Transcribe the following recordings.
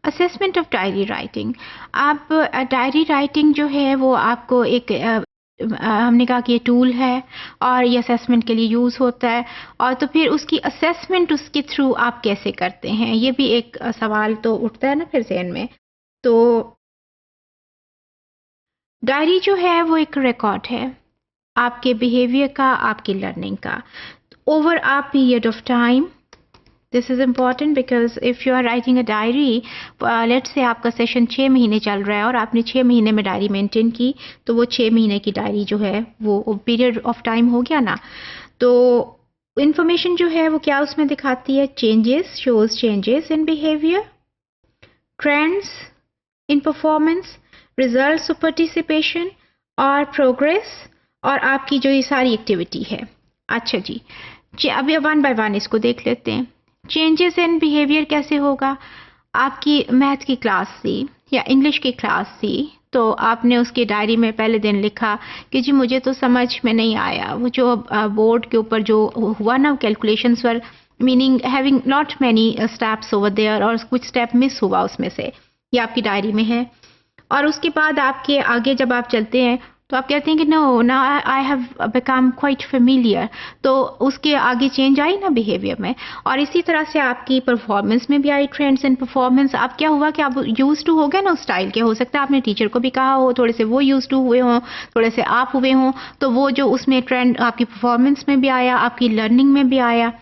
Assessment of diary writing. आप diary writing जो है वो आपको एक हमने कहा कि ये टूल है और ये असेसमेंट के लिए यूज़ होता है, और तो फिर उसकी असेसमेंट उसके थ्रू आप कैसे करते हैं, ये भी एक सवाल तो उठता है ना फिर ज़हन में। तो डायरी जो है वो एक रिकॉर्ड है आपके बिहेवियर का, आपकी लर्निंग का, over a period of time. This is important because if you are writing a diary, let's say आपका सेशन 6 महीने चल रहा है और आपने 6 महीने में डायरी मेंटेन की, तो वो 6 महीने की डायरी जो है वो पीरियड ऑफ टाइम हो गया ना। तो इंफॉर्मेशन जो है वो क्या उसमें दिखाती है? Changes, shows changes in behaviour, trends in performance, results of participation और प्रोग्रेस, और आपकी जो ये सारी एक्टिविटी है। अच्छा जी, अभी वन बाय वन इसको देख लेते हैं। चेंजेस इन बिहेवियर कैसे होगा? आपकी मैथ की क्लास थी या इंग्लिश की क्लास थी, तो आपने उसकी डायरी में पहले दिन लिखा कि जी मुझे तो समझ में नहीं आया, वो जो बोर्ड के ऊपर जो हुआ ना calculations were, meaning having not many steps over there, और कुछ स्टेप मिस हुआ उसमें से, ये आपकी डायरी में है। और उसके बाद आपके आगे जब आप चलते हैं तो आप कहते हैं कि नो ना I have become quite familiar, तो उसके आगे चेंज आई ना बिहेवियर में। और इसी तरह से आपकी परफॉर्मेंस में भी आई, ट्रेंड्स इन परफॉर्मेंस। अब क्या हुआ कि आप यूज टू हो गए ना उस स्टाइल के, हो सकता है आपने टीचर को भी कहा हो, थोड़े से वो यूज टू हुए हों, थोड़े से आप हुए हों, तो वो जो उसमें ट्रेंड आपकी परफॉर्मेंस में भी आया, आपकी लर्निंग में भी आया।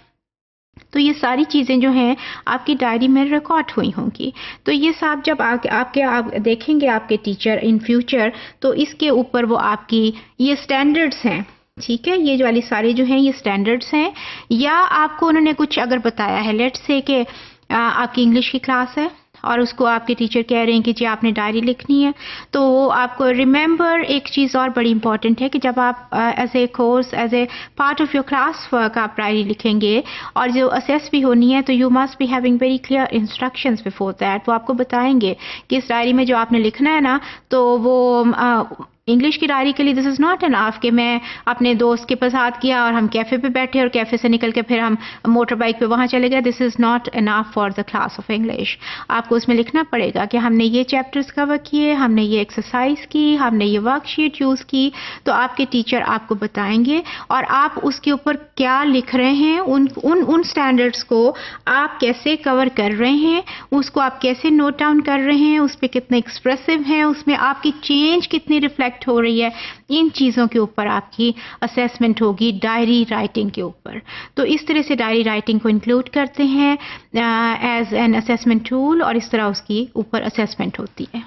तो ये सारी चीज़ें जो हैं आपकी डायरी में रिकॉर्ड हुई होंगी। तो ये सब जब आप देखेंगे आपके टीचर इन फ्यूचर, तो इसके ऊपर वो आपकी ये स्टैंडर्ड्स हैं, ठीक है, ये जो वाली सारे जो हैं ये स्टैंडर्ड्स हैं। या आपको उन्होंने कुछ अगर बताया है, लेट्स से कि आपकी इंग्लिश की क्लास है और उसको आपके टीचर कह रहे हैं कि जी आपने डायरी लिखनी है, तो आपको रिमेंबर एक चीज़ और बड़ी इंपॉर्टेंट है कि जब आप as a course, as a part of your class work आप डायरी लिखेंगे और जो असेस भी होनी है, तो you must be having very clear instructions before that. वो आपको बताएंगे कि इस डायरी में जो आपने लिखना है ना, तो वो इंग्लिश की डायरी के लिए दिस इज़ नॉट एनफ कि मैं अपने दोस्त के साथ किया और हम कैफ़े पे बैठे और कैफ़े से निकल के फिर हम मोटर बाइक पे वहाँ चले गए। This is not enough for the class of English. आपको उसमें लिखना पड़ेगा कि हमने ये चैप्टर्स कवर किए, हमने ये एक्सरसाइज की, हमने ये वर्कशीट यूज़ की। तो आपके टीचर आपको बताएंगे और आप उसके ऊपर क्या लिख रहे हैं, उन स्टैंडर्ड्स को आप कैसे कवर कर रहे हैं, उसको आप कैसे नोट डाउन कर रहे हैं, उस पर कितने एक्सप्रेसिव हैं, उसमें आपकी चेंज कितनी रिफ्लेक्ट हो रही है, इन चीज़ों के ऊपर आपकी असेसमेंट होगी डायरी राइटिंग के ऊपर। तो इस तरह से डायरी राइटिंग को इंक्लूड करते हैं एज एन असेसमेंट टूल, और इस तरह उसकी ऊपर असेसमेंट होती है।